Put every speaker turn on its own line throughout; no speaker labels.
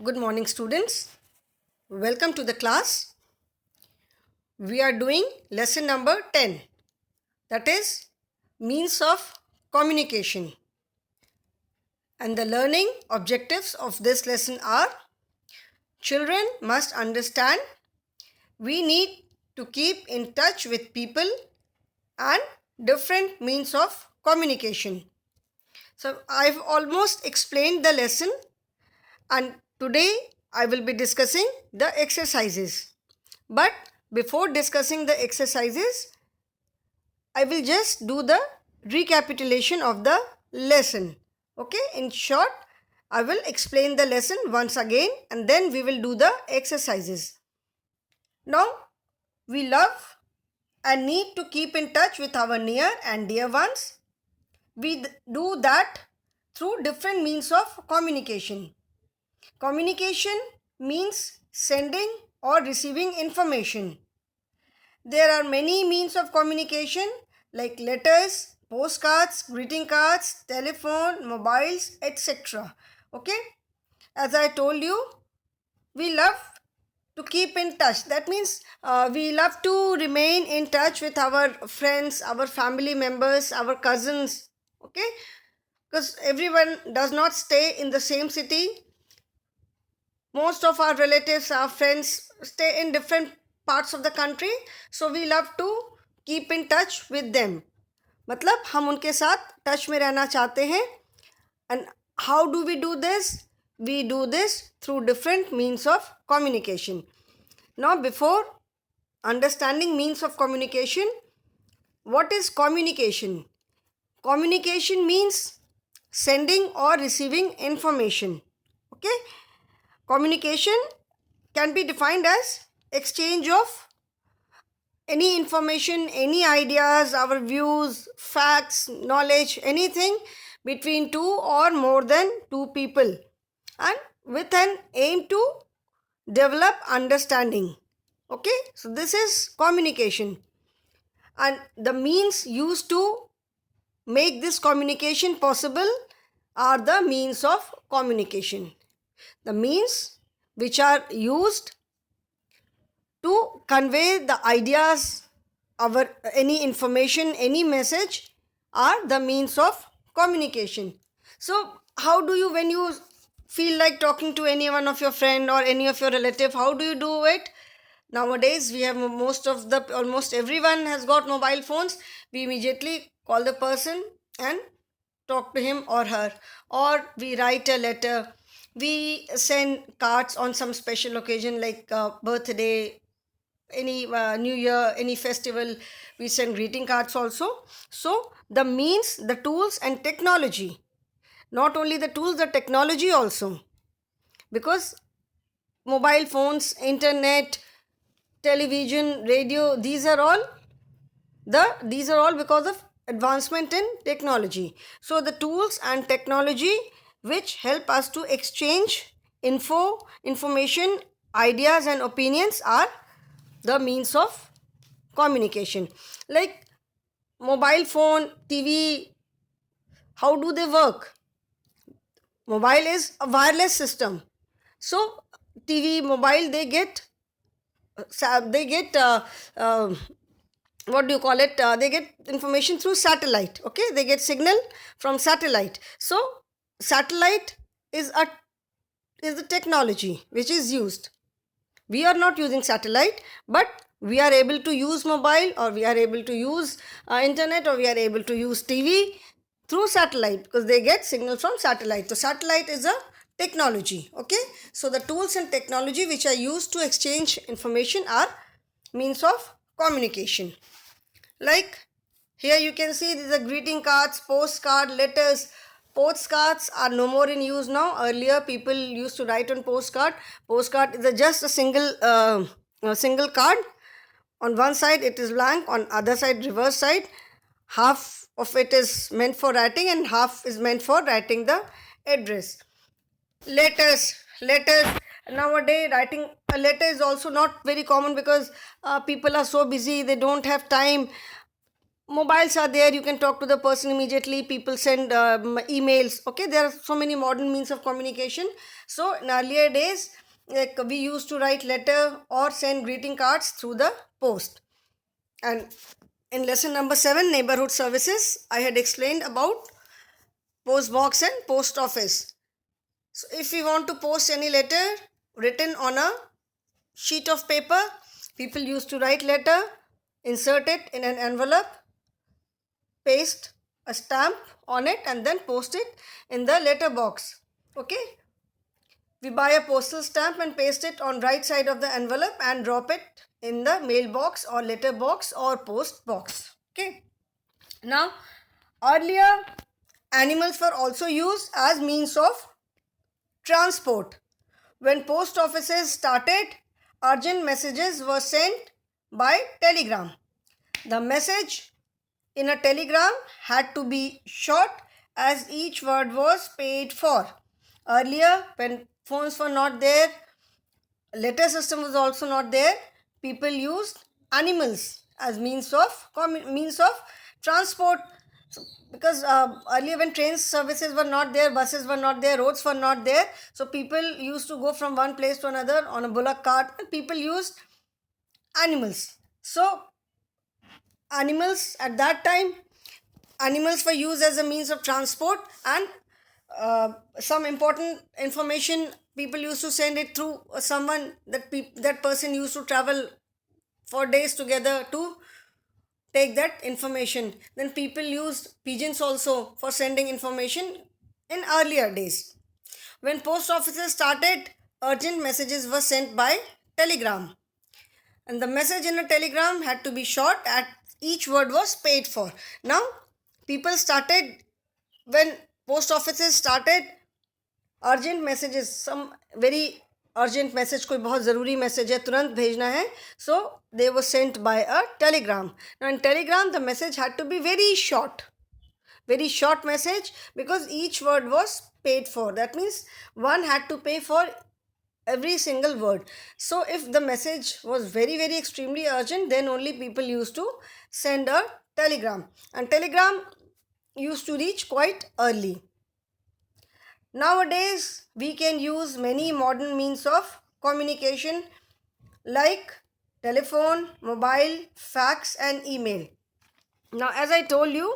Good morning, students. Welcome to the class. We are doing lesson number 10, that is means of communication. And the learning objectives of this lesson are: children must understand we need to keep in touch with people and different means of communication. So, I've almost explained the lesson, and today I will be discussing the exercises. But before discussing the exercises, I will just do the recapitulation of the lesson. Okay, in short, I will explain the lesson once again and then we will do the exercises. Now, we love and need to keep in touch with our near and dear ones. We do that through different means of communication. Communication means sending or receiving information. There are many means of communication like letters, postcards, greeting cards, telephone, mobiles, etc. Okay? As I told you, we love to keep in touch. That means we love to remain in touch with our friends, our family members, our cousins. Okay? Because everyone does not stay in the same city. Most of our relatives, our friends stay in different parts of the country, so we love to keep in touch with them. मतलब हम उनके साथ touch में रहना चाहते हैं. And how do we do this? We do this through different means of communication. Now, before understanding means of communication, what is communication? Communication means sending or receiving information. Okay? Communication can be defined as exchange of any information, any ideas, our views, facts, knowledge, anything between two or more than two people, and with an aim to develop understanding. Okay, so this is communication, and the means used to make this communication possible are the means of communication. The means which are used to convey the ideas, any information, any message are the means of communication. So, how do you, when you feel like talking to any one of your friend or any of your relative, how do you do it? Nowadays, we have almost everyone has got mobile phones. We immediately call the person and talk to him or her, or we write a letter. We send cards on some special occasion like birthday, any new year, any festival. We send greeting cards also. So the means, the tools and technology, not only the tools, the technology also, because mobile phones, internet, television, radio, these are all because of advancement in technology. So the tools and technology which help us to exchange information, ideas and opinions are the means of communication. Like mobile phone, TV, how do they work? Mobile is a wireless system. So TV, mobile, they get what do you call it? They get information through satellite. Okay, they get signal from satellite. So satellite is the technology which is used. We are not using satellite, but we are able to use mobile, or we are able to use internet, or we are able to use TV through satellite because they get signal from satellite. So satellite is a technology. Okay, so the tools and technology which are used to exchange information are means of communication. Like here you can see these are greeting cards, postcard, letters. Postcards are no more in use now. Earlier people used to write on postcard. Postcard is just a single card. On one side it is blank, on other side, reverse side, half of it is meant for writing and half is meant for writing the address. Letters. Nowadays writing a letter is also not very common because people are so busy, they don't have time. mobiles are there, you can talk to the person immediately. People send emails. Okay, there are so many modern means of communication. So in earlier days, like, we used to write letter or send greeting cards through the post. And in lesson number 7, neighborhood services, I had explained about post box and post office. So if we want to post any letter written on a sheet of paper, people used to write letter, insert it in an envelope, paste a stamp on it, and then post it in the letter box. Okay, we buy a postal stamp and paste it on right side of the envelope and drop it in the mailbox or letter box or post box. Okay, now earlier animals were also used as means of transport. When post offices started, urgent messages were sent by telegram. The message in a telegram had to be short as each word was paid for. Earlier, when phones were not there, letter system was also not there, people used animals as means of transport. So, because earlier when train services were not there, buses were not there, roads were not there, so people used to go from one place to another on a bullock cart, and people used animals. So animals at that time, animals were used as a means of transport, and some important information people used to send it through someone, that person used to travel for days together to take that information. Then people used pigeons also for sending information in earlier days. When post offices started, urgent messages were sent by telegram, and the message in a telegram had to be short and each word was paid for. Now people started, when post offices started, urgent messages, some very urgent message, कोई बहुत ज़रूरी message है, तुरंत भेजना है, so they were sent by a telegram. Now in telegram the message had to be very short message, because each word was paid for. That means one had to pay for every single word. So if the message was very extremely urgent, then only people used to send a telegram, and telegram used to reach quite early. Nowadays, we can use many modern means of communication like telephone, mobile, fax, and email. Now, as I told you,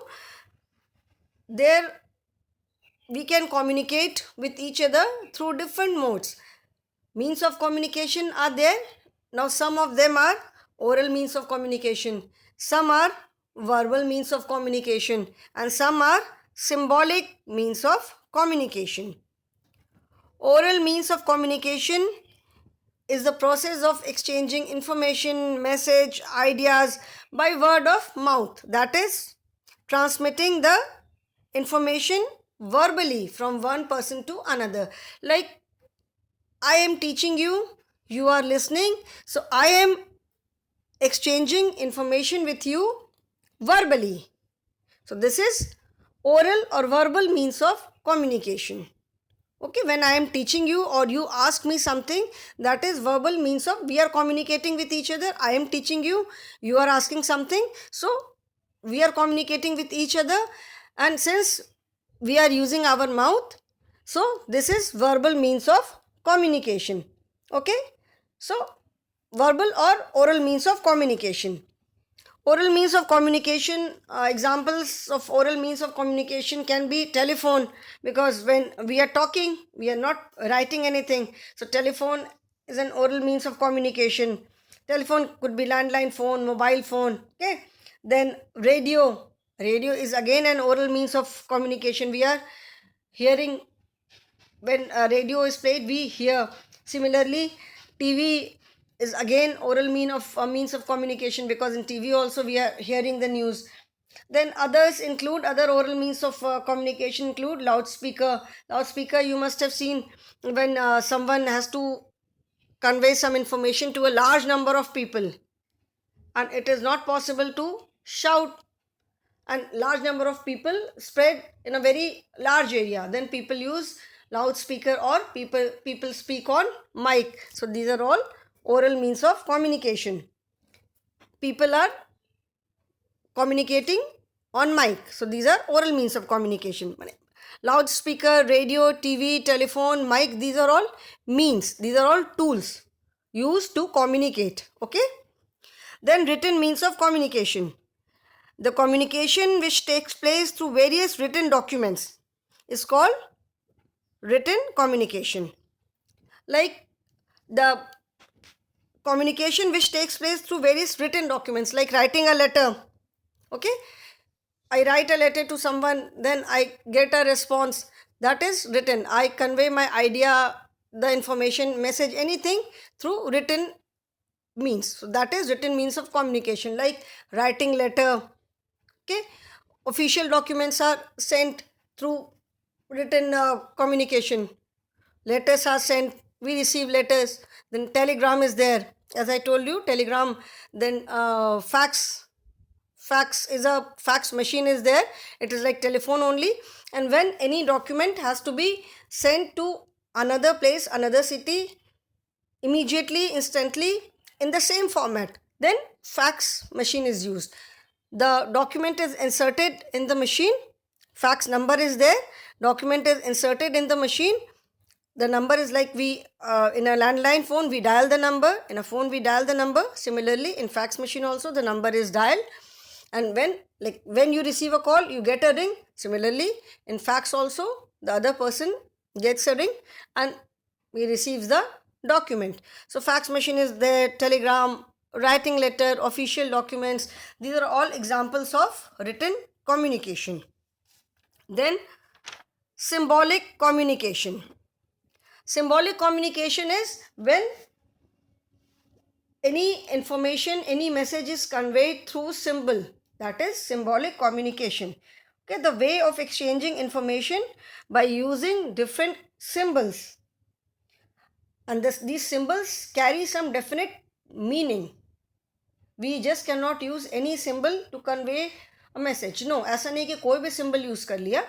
there we can communicate with each other through different modes. Means of communication are there. Now, some of them are oral means of communication, some are verbal means of communication, and some are symbolic means of communication. Oral means of communication is the process of exchanging information, message, ideas by word of mouth. That is, transmitting the information verbally from one person to another. Like, I am teaching you, you are listening, so I am exchanging information with you verbally. So this is oral or verbal means of communication. Okay, when I am teaching you or you ask me something, that is verbal means of, we are communicating with each other. I am teaching you, you are asking something, so we are communicating with each other, and since we are using our mouth, so this is verbal means of communication. Okay, so verbal or oral means of communication. Oral means of communication, examples of oral means of communication can be telephone, because when we are talking, we are not writing anything. So telephone is an oral means of communication. Telephone could be landline phone, mobile phone. Okay. Then radio. Radio is again an oral means of communication. We are hearing, when radio is played, we hear. Similarly, TV is again oral means of communication, because in TV also we are hearing the news. Then others include, other oral means of communication include loudspeaker. Loudspeaker, you must have seen when someone has to convey some information to a large number of people, and it is not possible to shout, and large number of people spread in a very large area, then people use loudspeaker, or people speak on mic. So these are all oral means of communication. People are communicating on mic. So these are oral means of communication. Loudspeaker, radio, TV, telephone, mic, these are all means. These are all tools used to communicate. Okay. Then written means of communication. The communication which takes place through various written documents is called written communication. Like the communication which takes place through various written documents, like writing a letter. Okay, I write a letter to someone, then I get a response. That is written. I convey my idea, the information, message, anything through written means. So that is written means of communication, like writing letter. Okay, official documents are sent through written communication. Letters are sent, we receive letters. Then telegram is there, as I told you, telegram. Then fax is a fax machine is there. It is like telephone only. And when any document has to be sent to another place, another city, immediately, instantly, in the same format, then fax machine is used. The document is inserted in the machine, fax number is there, document is inserted in the machine. The number is like we in a landline phone we dial the number, in a phone we dial the number. Similarly in fax machine also the number is dialed, and when you receive a call you get a ring. Similarly in fax also the other person gets a ring and he receives the document. So fax machine is there, telegram, writing letter, official documents, these are all examples of written communication. Then symbolic communication. Symbolic communication is when any information, any message is conveyed through symbol. That is symbolic communication. Okay, the way of exchanging information by using different symbols. And these symbols carry some definite meaning. We just cannot use any symbol to convey a message. No, ऐसा नहीं कि कोई भी symbol use कर लिया.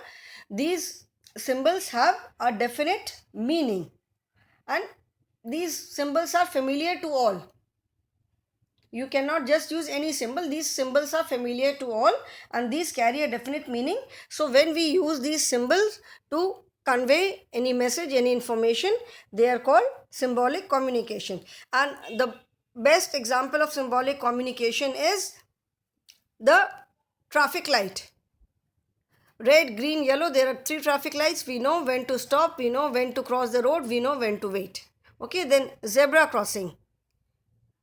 These symbols have a definite meaning and these symbols are familiar to all. You cannot just use any symbol. These symbols are familiar to all and these carry a definite meaning. So when we use these symbols to convey any message, any information, they are called symbolic communication. And the best example of symbolic communication is the traffic light. Red, green, yellow, there are 3 traffic lights. We know when to stop, we know when to cross the road, we know when to wait. Okay, then zebra crossing.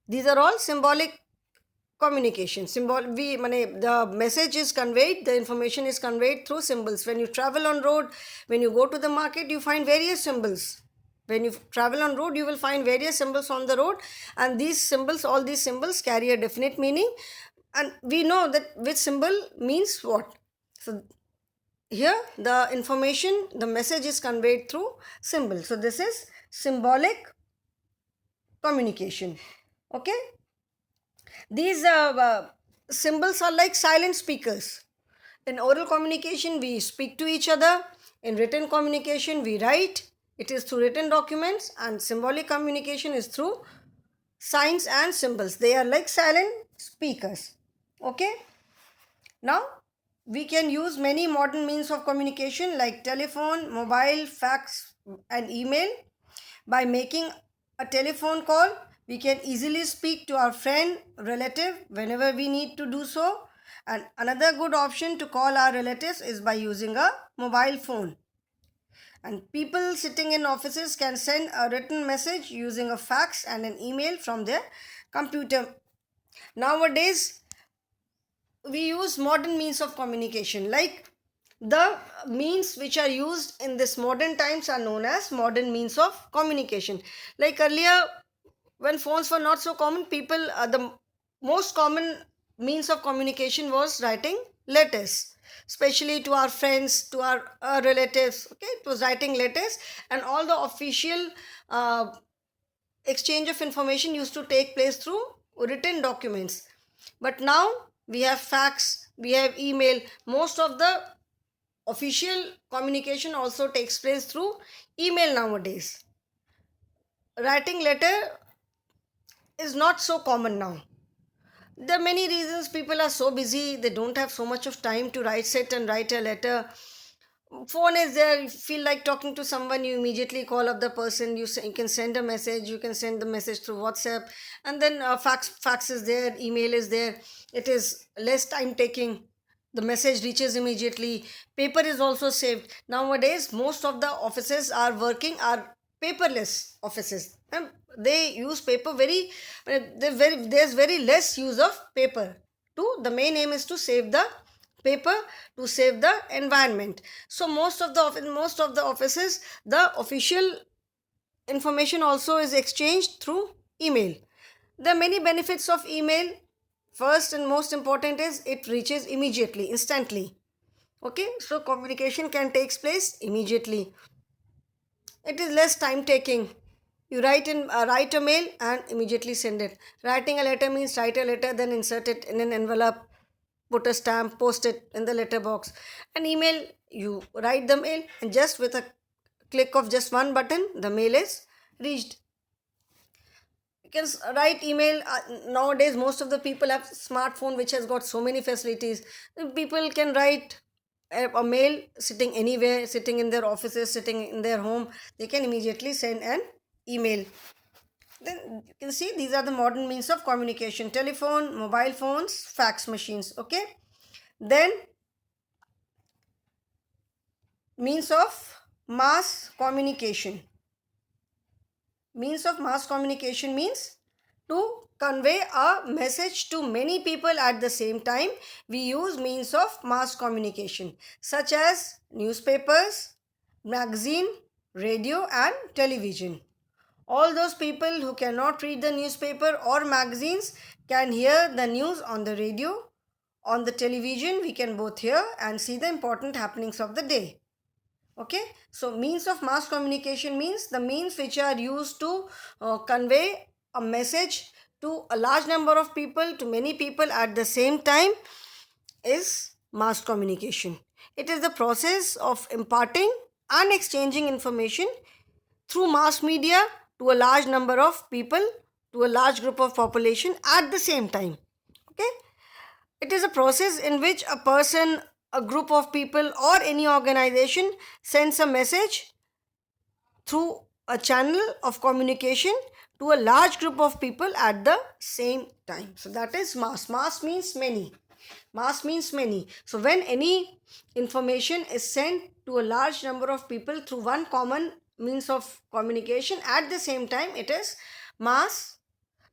These are all symbolic communication. The message is conveyed, the information is conveyed through symbols. When you travel on road, when you go to the market, you find various symbols. When you travel on road, you will find various symbols on the road, and these symbols, all these symbols carry a definite meaning, and we know that which symbol means what. So here the information, the message is conveyed through symbol. So this is symbolic communication. Okay, these symbols are like silent speakers. In oral communication we speak to each other, in written communication we write, it is through written documents, and symbolic communication is through signs and symbols. They are like silent speakers. Okay, now we can use many modern means of communication like telephone, mobile, fax and email. By making a telephone call, we can easily speak to our friend, relative whenever we need to do so. And another good option to call our relatives is by using a mobile phone. And people sitting in offices can send a written message using a fax and an email from their computer. Nowadays, we use modern means of communication. Like the means which are used in this modern times are known as modern means of communication. Like earlier, when phones were not so common, people the most common means of communication was writing letters, especially to our friends, to our relatives. Okay, it was writing letters, and all the official exchange of information used to take place through written documents. But now we have fax, we have email. Most of the official communication also takes place through email nowadays. Writing letter is not so common now. There are many reasons. People are so busy, they don't have so much of time to sit and write a letter. Phone is there, you feel like talking to someone, you immediately call up the person, you can send a message, you can send the message through WhatsApp, and then fax is there, email is there. It is less time taking, the message reaches immediately. Paper is also saved. Nowadays most of the offices are working are paperless offices, and they use paper there's very less use of paper. The main aim is to save the paper, to save the environment. So most of the offices, the official information also is exchanged through email. There are many benefits of email. First and most important is it reaches immediately, instantly. Okay, so communication can take place immediately. It is less time taking. You write a mail and immediately send it. Writing a letter means write a letter, then insert it in an envelope, put a stamp, post it in the letter box. An email, you write the mail, and just with a click of just one button, the mail is reached. You can write email. Nowadays most of the people have smartphone which has got so many facilities. People can write a mail sitting anywhere, sitting in their offices, sitting in their home. They can immediately send an email. Then you can see these are the modern means of communication: telephone, mobile phones, fax machines. Okay, then means of mass communication. Means of mass communication means to convey a message to many people at the same time. We use means of mass communication such as newspapers, magazine, radio and television. All those people who cannot read the newspaper or magazines can hear the news on the radio, on the television. We can both hear and see the important happenings of the day. Okay, so means of mass communication means the means which are used to convey a message to a large number of people, to many people at the same time, is mass communication. It is the process of imparting and exchanging information through mass media to a large number of people, to a large group of population at the same time. Okay, it is a process in which a person, a group of people or any organization sends a message through a channel of communication to a large group of people at the same time. So that is mass. Mass means many. Mass means many. So when any information is sent to a large number of people through one common means of communication at the same time, it is mass,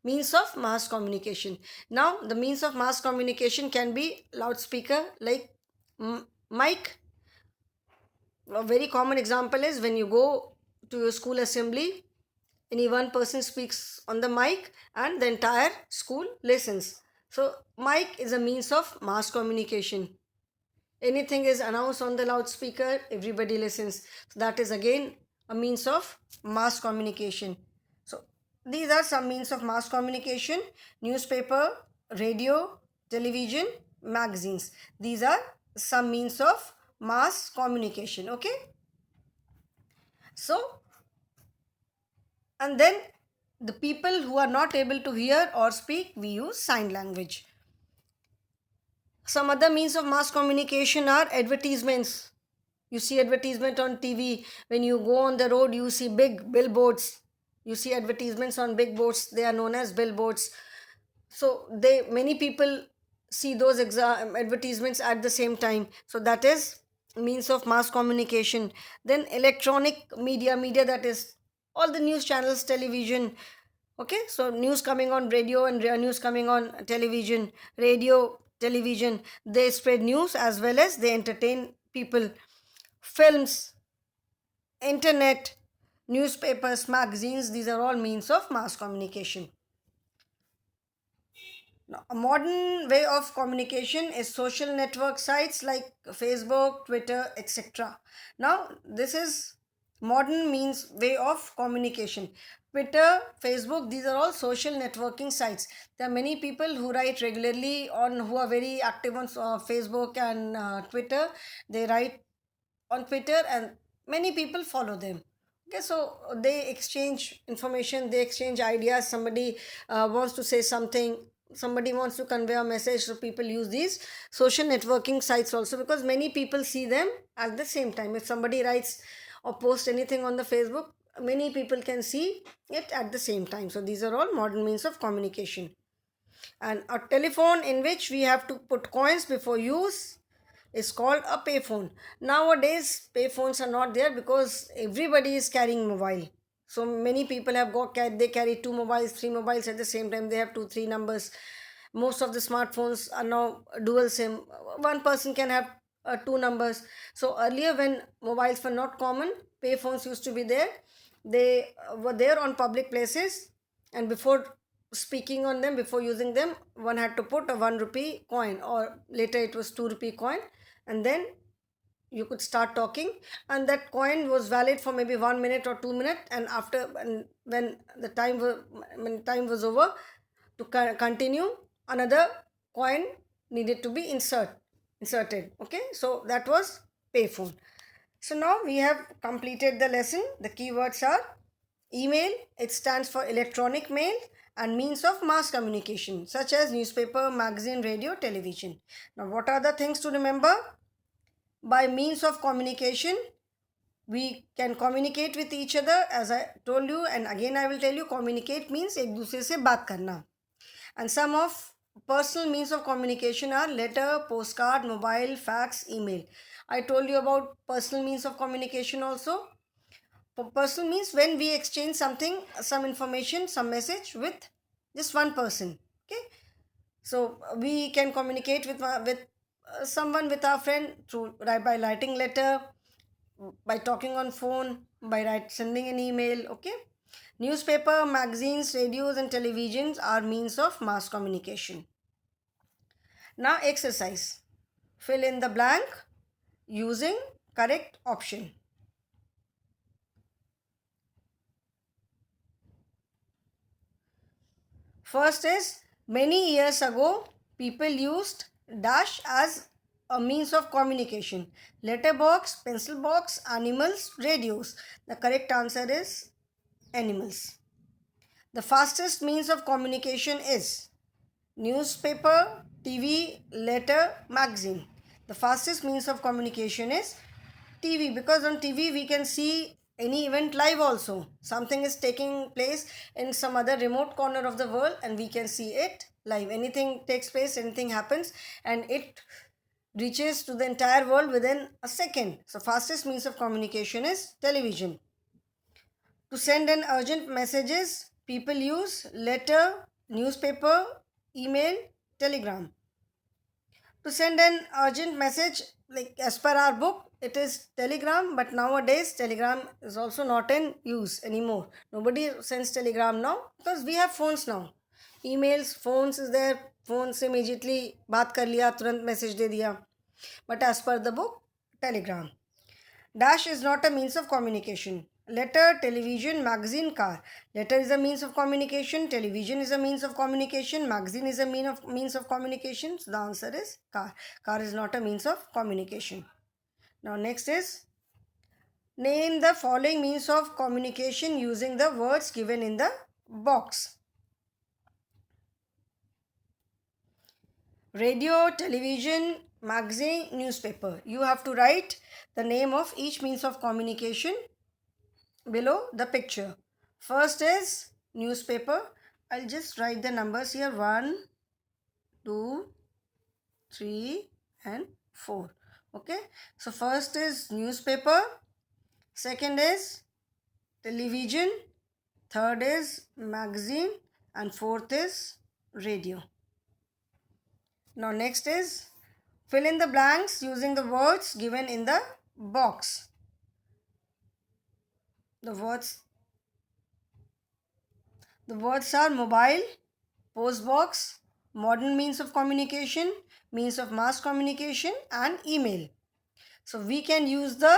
means of mass communication. Now the means of mass communication can be loudspeaker like mic. A very common example is when you go to your school assembly, any one person speaks on the mic and the entire school listens. So mic is a means of mass communication. Anything is announced on the loudspeaker, everybody listens. So that is again a means of mass communication. So these are some means of mass communication: newspaper, radio, television, magazines. These are some means of mass communication. Okay, so, and then the people who are not able to hear or speak, we use sign language. Some other means of mass communication are advertisements. You see advertisement on TV. When you go on the road, you see big billboards. You see advertisements on big boards. They are known as billboards. So many people see those advertisements at the same time. So that is means of mass communication. Then electronic media that is all the news channels, television. Okay, so news coming on radio and news coming on television. Radio, television, they spread news as well as they entertain people. Films, internet, newspapers, magazines, these are all means of mass communication. Now, a modern way of communication is social network sites like Facebook, Twitter, etc. Now, this is modern means way of communication. Twitter, Facebook, these are all social networking sites. There are many people who write regularly who are very active on Facebook and Twitter. They write on Twitter and many people follow them. Okay, so they exchange information, they exchange ideas. Somebody wants to say something, somebody wants to convey a message, so people use these social networking sites also, because many people see them at the same time. If somebody writes or posts anything on the Facebook, many people can see it at the same time. So these are all modern means of communication. And a telephone in which we have to put coins before use is called a payphone. Nowadays payphones are not there because everybody is carrying mobile. So many people have got, they carry two mobiles, three mobiles at the same time. They have two, three numbers. Most of the smartphones are now dual SIM. One person can have two numbers. So earlier, when mobiles were not common, payphones used to be there. They were there on public places, and before speaking on them, before using them, one had to put a 1 rupee coin, or later it was 2 rupee coin, and then you could start talking, and that coin was valid for maybe 1 minute or 2 minutes, and after, and when the time was over, to continue, another coin needed to be inserted. Okay, so that was payphone. So now we have completed the lesson. The keywords are email, it stands for electronic mail, and means of mass communication such as newspaper, magazine, radio, television. Now what are the things to remember? By means of communication, we can communicate with each other, as I told you, and again I will tell you, communicate means एक दूसरे से बात करना. And some of personal means of communication are letter, postcard, mobile, fax, email. I told you about personal means of communication also. Personal means when we exchange something, some information, some message with just one person. Okay, so we can communicate with someone, with our friend, through by writing letter, by talking on phone, by sending an email. Okay, newspaper, magazines, radios and televisions are means of mass communication. Now exercise. Fill in the blank using correct option. First is, many years ago people used dash as a means of communication. Letterbox, pencil box, animals, radios. The correct answer is animals. The fastest means of communication is newspaper, TV, letter, magazine. The fastest means of communication is TV, because on TV we can see any event live also. Something is taking place in some other remote corner of the world and we can see it live. Anything takes place, anything happens, and it reaches to the entire world within a second. So fastest means of communication is television. To send an urgent messages, people use letter, newspaper, email, telegram. To send an urgent message, like as per our book, it is telegram, but nowadays telegram is also not in use anymore. Nobody sends telegram now because we have phones now. Emails, phones is there, phone se immediately baat kar liya, turant message de diya. But as per the book, telegram. Dash is not a means of communication. Letter, television, magazine, car. Letter is a means of communication. Television is a means of communication. Magazine is a means of communication. So the answer is car. Car is not a means of communication. Now next is, name the following means of communication using the words given in the box. Radio, television, magazine, newspaper. You have to write the name of each means of communication below the picture. First is newspaper. I'll just write the numbers here: 1, 2, 3 and 4. Okay, so first is newspaper, second is television, third is magazine, and fourth is radio. Now next is, fill in the blanks using the words given in the box. The words are mobile, post box, modern means of communication, means of mass communication, and email. So we can use the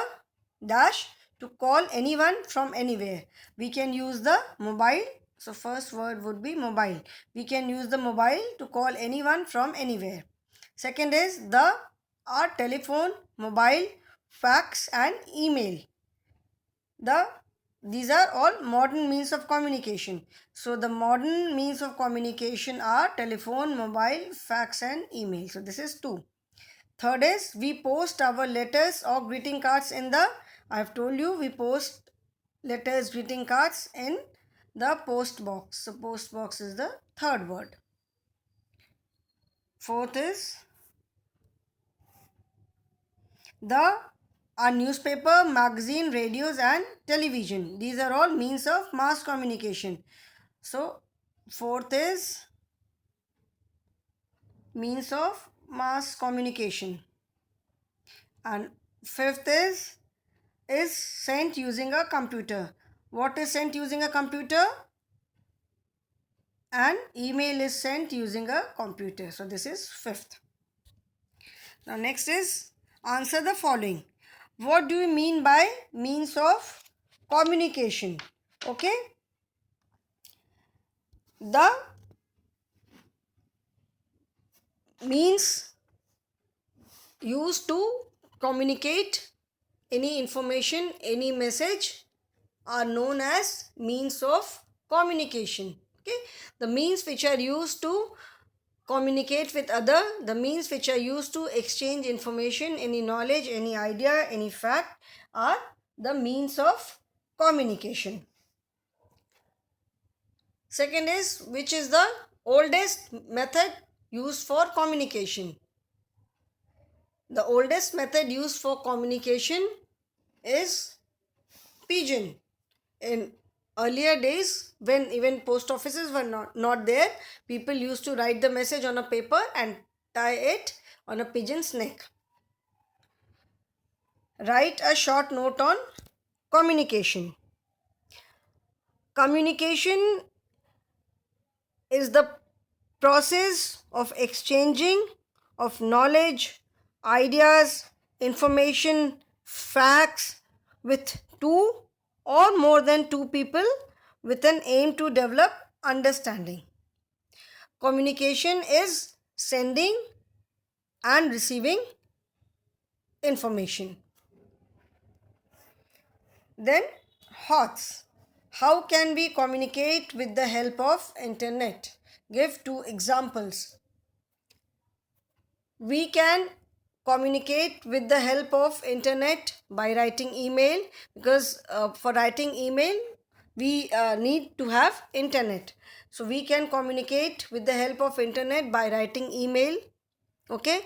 dash to call anyone from anywhere. We can use the mobile. So first word would be mobile. We can use the mobile to call anyone from anywhere. Second is our telephone, mobile, fax and email. The these are all modern means of communication. So the modern means of communication are telephone, mobile, fax and email. So this is 2. Third is we post our letters or greeting cards in the, I have told you, we post letters, greeting cards in the post box. So post box is the third word. Fourth is our newspaper, magazine, radios and television. These are all means of mass communication. So fourth is means of mass communication. And fifth is sent using a computer. What is sent using a computer? An email is sent using a computer. So this is fifth. Now next is answer the following. What do you mean by means of communication? Okay. The means used to communicate any information, any message are known as means of communication. Okay. The means which are used to communicate with other, the means which are used to exchange information, any knowledge, any idea, any fact are the means of communication. Second is, which is the oldest method used for communication? The oldest method used for communication is pigeon. In earlier days, when even post offices were not there, people used to write the message on a paper and tie it on a pigeon's neck. Write a short note on communication. Communication is the process of exchanging of knowledge, ideas, information, facts with two or more than two people with an aim to develop understanding. Communication is sending and receiving information. Then HOTS. How can we communicate with the help of internet? Give 2 examples. We can communicate with the help of internet by writing email, because for writing email we need to have internet. So we can communicate with the help of internet by writing email. Okay.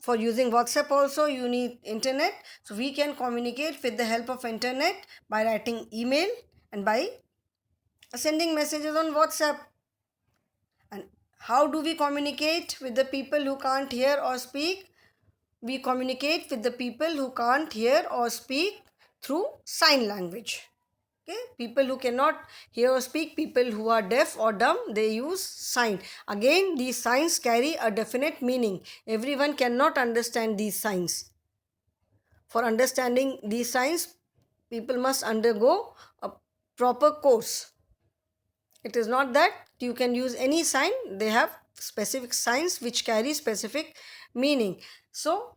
For using WhatsApp also you need internet. So we can communicate with the help of internet by writing email and by sending messages on WhatsApp. And how do we communicate with the people who can't hear or speak? We communicate with the people who can't hear or speak through sign language. Okay, people who cannot hear or speak, people who are deaf or dumb, they use sign. Again, these signs carry a definite meaning. Everyone cannot understand these signs. For understanding these signs, people must undergo a proper course. It is not that you can use any sign. They have specific signs which carry specific meaning. So,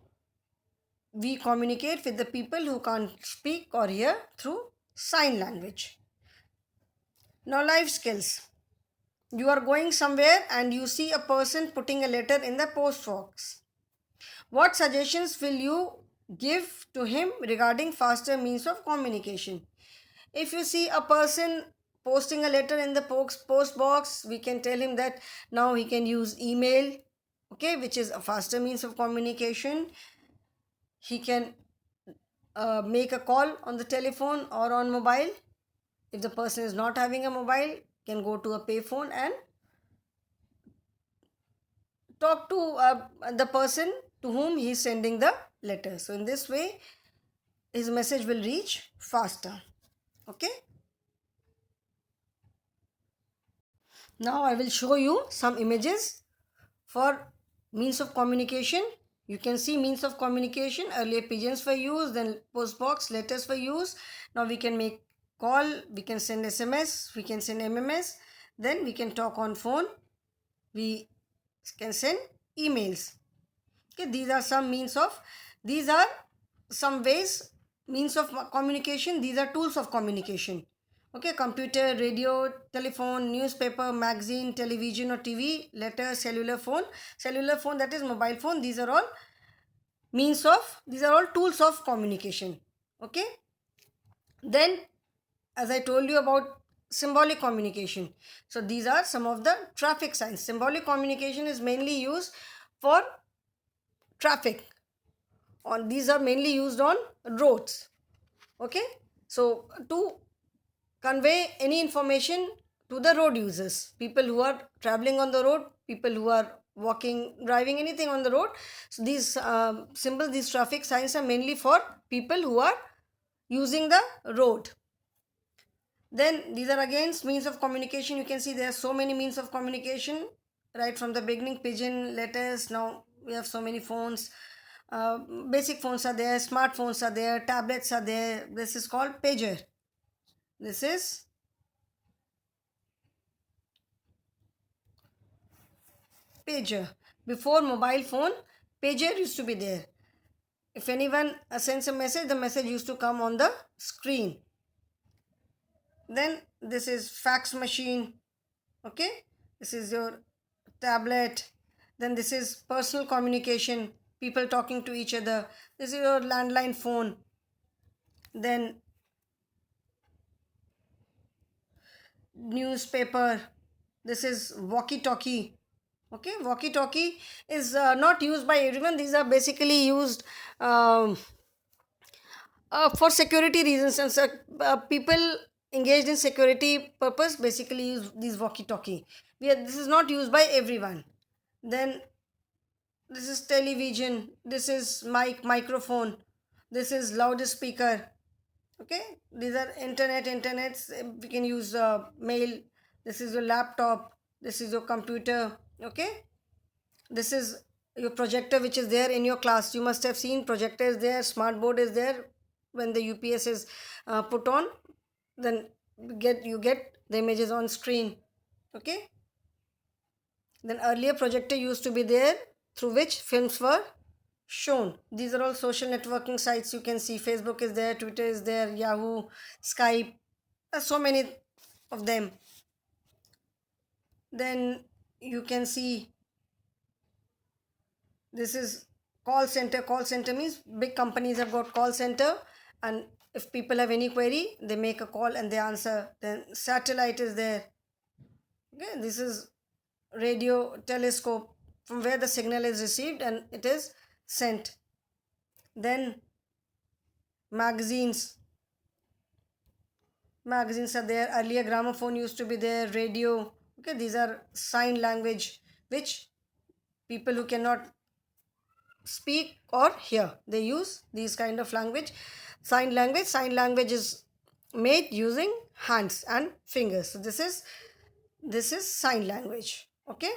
we communicate with the people who can't speak or hear through sign language. Now, life skills. You are going somewhere and you see a person putting a letter in the post box. What suggestions will you give to him regarding faster means of communication? If you see a person posting a letter in the post box, we can tell him that now he can use email, okay, which is a faster means of communication. He can make a call on the telephone or on mobile. If the person is not having a mobile, can go to a payphone and talk to the person to whom he is sending the letter. So in this way, his message will reach faster. Okay. Now I will show you some images for means of communication. You can see means of communication. Earlier pigeons were used, then post box, letters were used. Now we can make call, we can send SMS, we can send MMS, then we can talk on phone, we can send emails. Okay, these are some ways means of communication, these are tools of communication. Okay, computer, radio, telephone, newspaper, magazine, television or TV, letter, cellular phone, that is mobile phone. These are all these are all tools of communication. Okay, then as I told you about symbolic communication, so these are some of the traffic signs. Symbolic communication is mainly used for traffic. On these are mainly used on roads. Okay, so to convey any information to the road users, people who are traveling on the road, people who are walking, driving, anything on the road. So these symbols, these traffic signs are mainly for people who are using the road. Then these are again means of communication. You can see there are so many means of communication right from the beginning. Pigeon, letters, now we have so many phones. Basic phones are there, smartphones are there, tablets are there. This is called pager. This is pager. Before mobile phone, pager used to be there. If anyone sends a message, the message used to come on the screen. Then this is fax machine. Okay, this is your tablet. Then this is personal communication, people talking to each other. This is your landline phone. Then newspaper. This is walkie-talkie. Okay, walkie-talkie is not used by everyone. These are basically used for security reasons, and people engaged in security purpose basically use these walkie-talkie. This is not used by everyone. Then this is television, this is microphone, this is loudspeaker. Okay, these are internets. We can use mail. This is your laptop, this is your computer. Okay, this is your projector which is there in your class. You must have seen projector is there, smart board is there. When the UPS is put on, then you get the images on screen. Okay, then earlier projector used to be there through which films were shown. These are all social networking sites. You can see Facebook is there, Twitter is there, Yahoo, Skype, so many of them. Then you can see this is call center. Call center means big companies have got call center, and if people have any query, they make a call and they answer. Then satellite is there. Okay, this is radio telescope, from where the signal is received and it is sent. Then magazines are there. Earlier gramophone used to be there, radio. Okay, these are sign language, which people who cannot speak or hear, they use these kind of language. Sign language is made using hands and fingers. So this is sign language. Okay,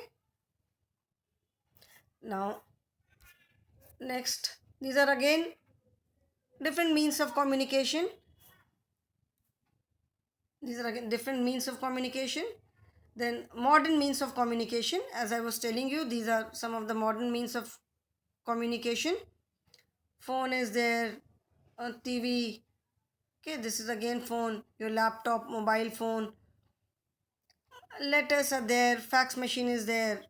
now next, these are again different means of communication. Then modern means of communication, as I was telling you, these are some of the modern means of communication. Phone is there, TV. Okay, this is again phone, your laptop, mobile phone. Letters are there, fax machine is there,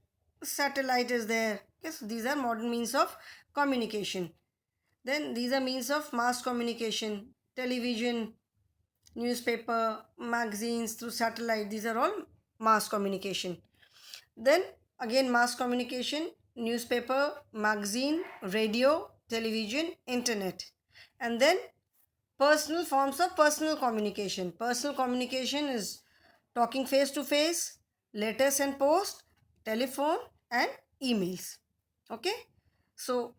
satellite is there. Okay, so these are modern means of communication. Then these are means of mass communication, television, newspaper, magazines, through satellite. These are all mass communication. Then again mass communication, newspaper, magazine, radio, television, internet. And then personal forms of personal communication. Personal communication is talking face to face, letters and post, telephone and emails. Okay, so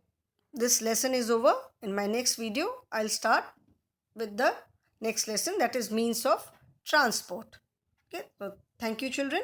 this lesson is over. In my next video, I'll start with the next lesson, that is means of transport. Okay, so thank you children.